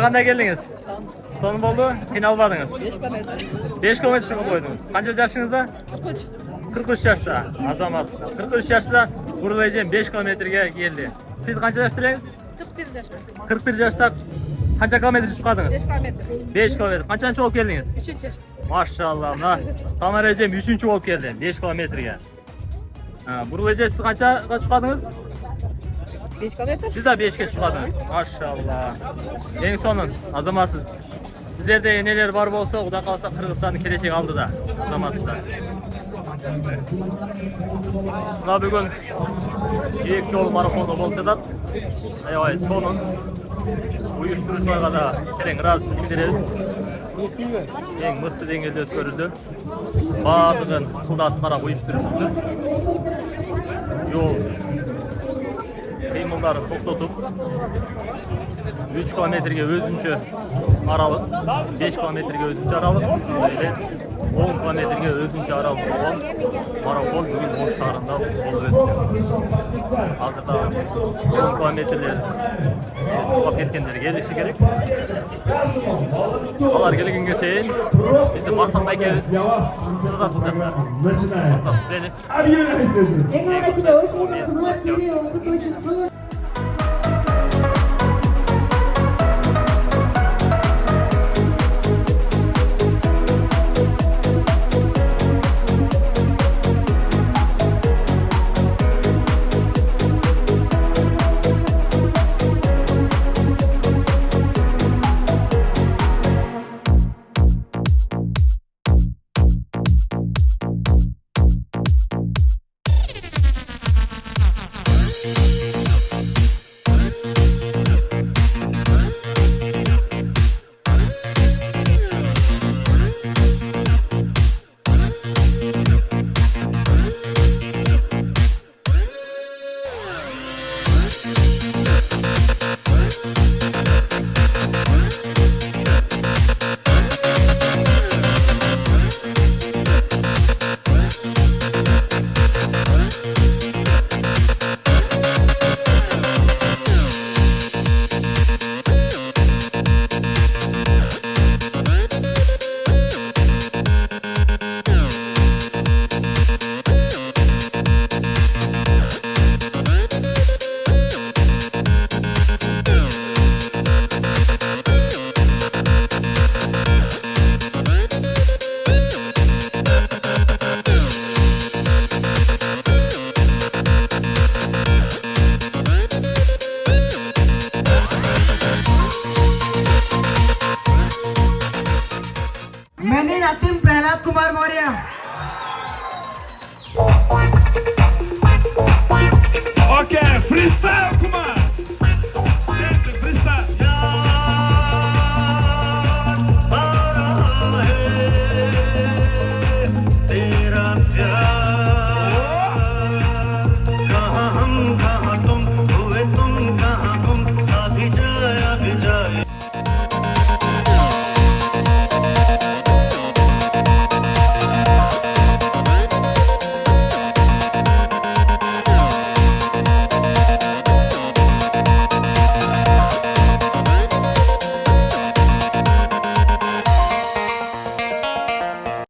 qanday keldingiz? Son bo'ldi, qiynalmadingiz. 5 kilometr chiqib qo'ydingiz. Qancha yoshingizda? 43 yoshda. Azamat. 43 yoshda Burlayjin 5 kilometrga keldi. Siz qancha yoshdalangiz? 41 yoshda. 41 yoshda qancha kilometr chiqdingiz? 5 kilometr. 5 kilometr. Qancha bo'lib keldingiz? 3-chi. Maşallah. Tamaracım 3-cü olub geldi 5 kilometrga. Burlayjin siz qancha chiqdingiz? 5 kilometr. Siz de 5'e çıkardınız. Maşallah. En sonun azamatsız. Sizlerde neler var olsa o da kalsa Kırgızistan'ın kereçek aldı da azamatsızlar. Buna bugün ilk yol maratonu bolçadat. Ayvay sonun uyuşturucularga da tereң razı bildireriz. En mıқты dengede ötkөрüldü. Bazıgın kıldatlara uyuşturucudur. Yol kıymılları toplatıp 3 kilometrege özünçü aralık, 5 kilometrege özünçü aralık, 10 kilometrege özünçü aralık olan maraton bugün Oş şahrında olup ötüyor. Hazırda 10 kilometreler çıkıp ketkenleri gelişi gerek. Onlar gelgenge çeyin bizi maksatla ekeriz. Size da tutacaklar. Maksat düzelir. Rekabetçide ortamına kızmak geliyor. Okutmacısı. मैंने नातिम प्रहलाद कुमार Maurya. Okay, freestyle, come on.